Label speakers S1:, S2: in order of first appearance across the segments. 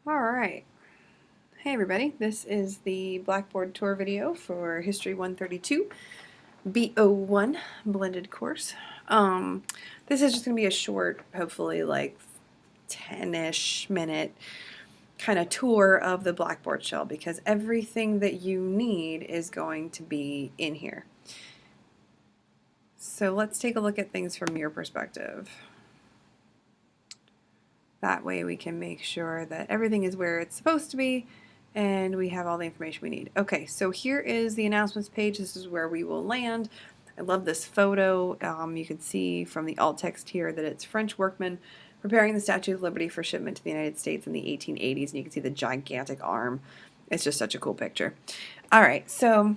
S1: All right. Hey everybody, this is the Blackboard tour video for History 132 B01 blended course. This is just going to be a short, hopefully like 10-ish minute kind of tour of the Blackboard shell because everything that you need is going to be in here. So let's take a look at things from your perspective. That way we can make sure that everything is where it's supposed to be and we have all the information we need. Okay, so here is the announcements page. This is where we will land. I love this photo. You can see from the alt text here that it's French workmen preparing the Statue of Liberty for shipment to the United States in the 1880s, and you can see the gigantic arm. It's just such a cool picture. All right, so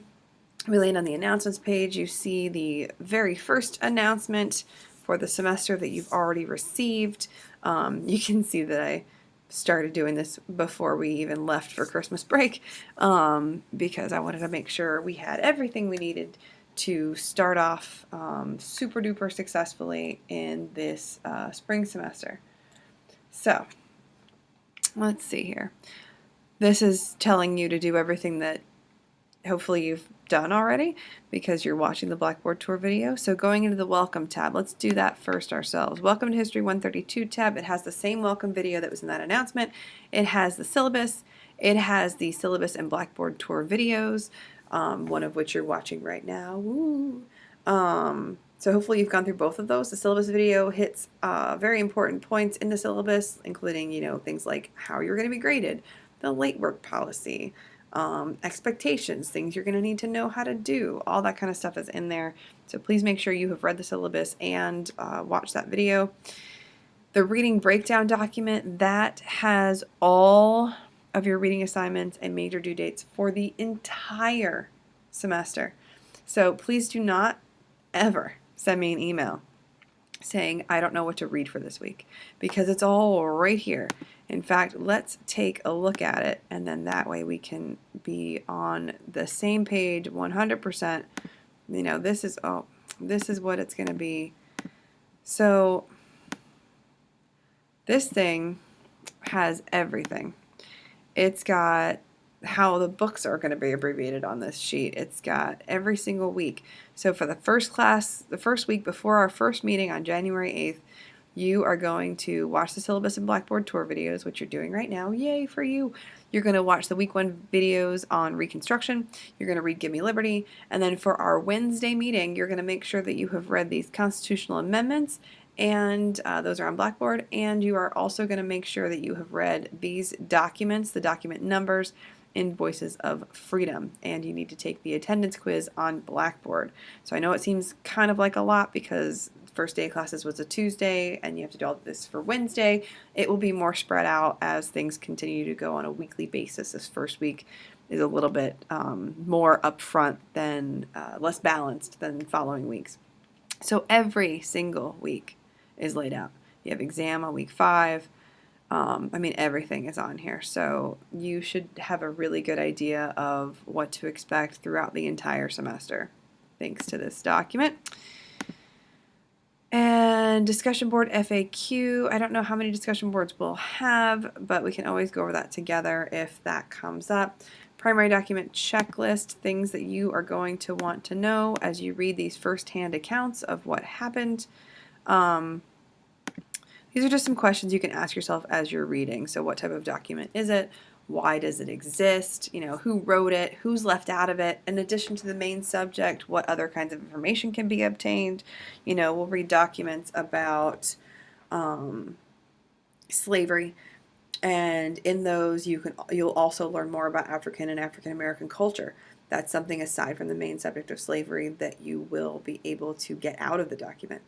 S1: we land on the announcements page. You see the very first announcement for the semester that you've already received. You can see that I started doing this before we even left for Christmas break because I wanted to make sure we had everything we needed to start off super duper successfully in this spring semester. So let's see here. This is telling you to do everything that hopefully you've done already because you're watching the Blackboard tour video. So going into the welcome tab, let's do that first ourselves. Welcome to History 132 tab. It has the same welcome video that was in that announcement. It has the syllabus. It has the syllabus and Blackboard tour videos, one of which you're watching right now. Woo. So hopefully you've gone through both of those. The syllabus video hits very important points in the syllabus, including, things like how you're going to be graded, the late work policy, expectations, things you're going to need to know how to do, all that kind of stuff is in there. So please make sure you have read the syllabus and watch that video. The reading breakdown document, that has all of your reading assignments and major due dates for the entire semester. So please do not ever send me an email saying I don't know what to read for this week because it's all right here. In fact, let's take a look at it, and then that way we can be on the same page 100%. This is what it's going to be. So this thing has everything. It's got how the books are going to be abbreviated on this sheet. It's got every single week. So for the first class, the first week before our first meeting on January 8th, you are going to watch the syllabus and Blackboard tour videos, which you're doing right now. Yay for you. You're going to watch the week 1 videos on Reconstruction. You're going to read Give Me Liberty. And then for our Wednesday meeting, you're going to make sure that you have read these constitutional amendments, and those are on Blackboard. And you are also going to make sure that you have read these documents, the document numbers, Invoices of Freedom, and you need to take the attendance quiz on Blackboard. So I know it seems kind of like a lot because first day of classes was a Tuesday and you have to do all this for Wednesday. It will be more spread out as things continue to go on a weekly basis. This first week is a little bit more upfront than less balanced than following weeks. So every single week is laid out. You have exam on week 5. Everything is on here, so you should have a really good idea of what to expect throughout the entire semester, thanks to this document. And discussion board FAQ, I don't know how many discussion boards we'll have, but we can always go over that together if that comes up. Primary document checklist, things that you are going to want to know as you read these first-hand accounts of what happened. These are just some questions you can ask yourself as you're reading. So what type of document is it? Why does it exist? Who wrote it? Who's left out of it? In addition to the main subject, what other kinds of information can be obtained? We'll read documents about slavery, and in those you'll also learn more about African and African American culture. That's something aside from the main subject of slavery that you will be able to get out of the document.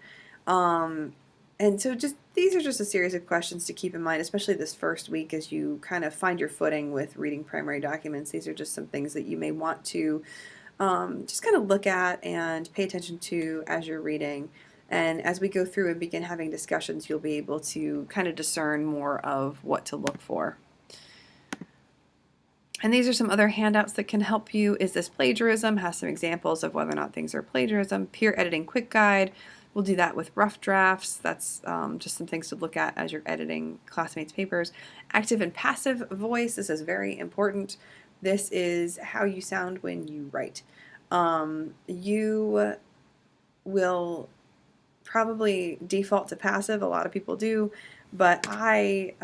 S1: And so these are just a series of questions to keep in mind, especially this first week as you kind of find your footing with reading primary documents. These are just some things that you may want to just kind of look at and pay attention to as you're reading. And as we go through and begin having discussions, you'll be able to kind of discern more of what to look for. And these are some other handouts that can help you. Is this plagiarism? Has some examples of whether or not things are plagiarism. Peer editing quick guide. We'll do that with rough drafts. That's just some things to look at as you're editing classmates' papers. Active and passive voice, this is very important. This is how you sound when you write. You will probably default to passive, a lot of people do, but I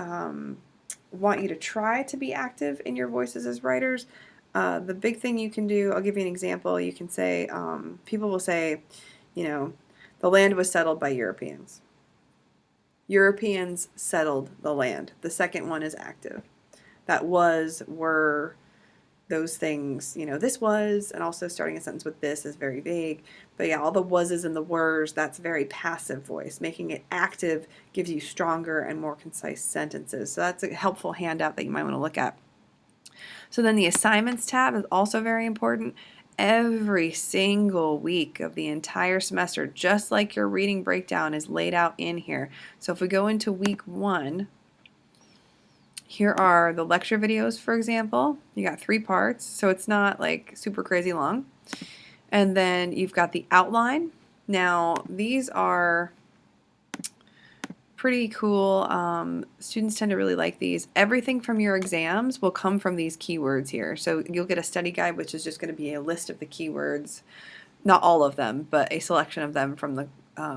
S1: want you to try to be active in your voices as writers. The big thing you can do, I'll give you an example. You can say, people will say, you know, the land was settled by Europeans. Europeans settled the land. The second one is active. That was, were, those things, this was, and also starting a sentence with this is very vague. But yeah, all the wases and the weres, that's very passive voice. Making it active gives you stronger and more concise sentences. So that's a helpful handout that you might want to look at. So then the assignments tab is also very important. Every single week of the entire semester, just like your reading breakdown is laid out in here. So if we go into week 1, here are the lecture videos, for example. You got 3 parts, so it's not like super crazy long. And then you've got the outline. Now, these are pretty cool. Students tend to really like these. Everything from your exams will come from these keywords here. So you'll get a study guide, which is just going to be a list of the keywords, not all of them, but a selection of them from the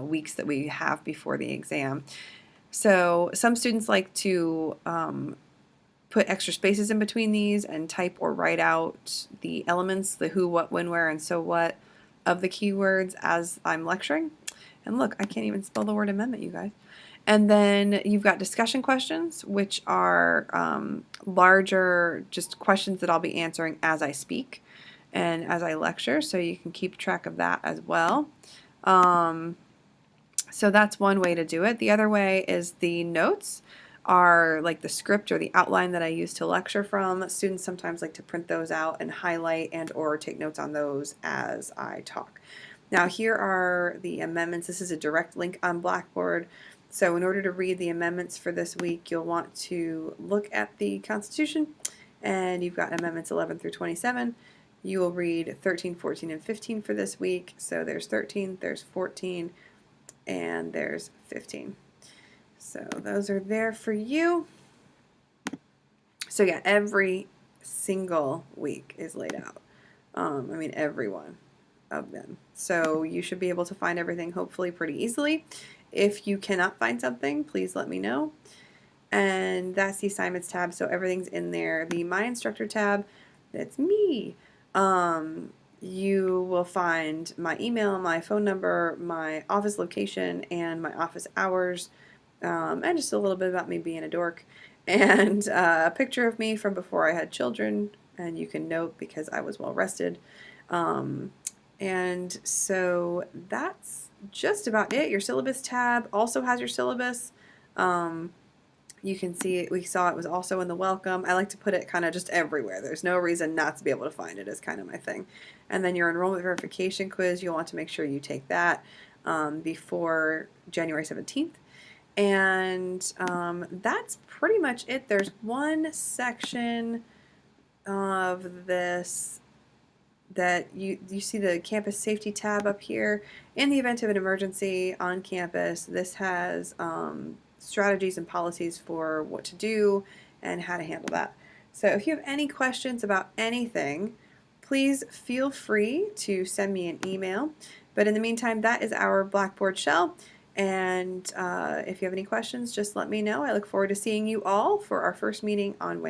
S1: weeks that we have before the exam. So some students like to put extra spaces in between these and type or write out the elements, the who, what, when, where, and so what of the keywords as I'm lecturing. And look, I can't even spell the word amendment, you guys. And then you've got discussion questions, which are larger, just questions that I'll be answering as I speak and as I lecture, so you can keep track of that as well. So that's one way to do it. The other way is the notes are like the script or the outline that I use to lecture from. Students sometimes like to print those out and highlight and or take notes on those as I talk. Now here are the amendments. This is a direct link on Blackboard. So in order to read the amendments for this week, you'll want to look at the Constitution, and you've got amendments 11 through 27. You will read 13, 14, and 15 for this week. So there's 13, there's 14, and there's 15. So those are there for you. So yeah, every single week is laid out. Every one of them. So you should be able to find everything hopefully pretty easily. If you cannot find something, please let me know. And that's the assignments tab, so everything's in there. The My Instructor tab, that's me. You will find my email, my phone number, my office location, and my office hours, and just a little bit about me being a dork, and a picture of me from before I had children, and you can note because I was well rested. And so that's just about it. Your syllabus tab also has your syllabus. You can see it, we saw it was also in the welcome. I like to put it kind of just everywhere. There's no reason not to be able to find it, is kind of my thing. And then your enrollment verification quiz, you'll want to make sure you take that before January 17th. And that's pretty much it. There's one section of this that you see the campus safety tab up here. In the event of an emergency on campus, this has strategies and policies for what to do and how to handle that. So if you have any questions about anything, please feel free to send me an email. But in the meantime, that is our Blackboard shell. And if you have any questions, just let me know. I look forward to seeing you all for our first meeting on Wednesday.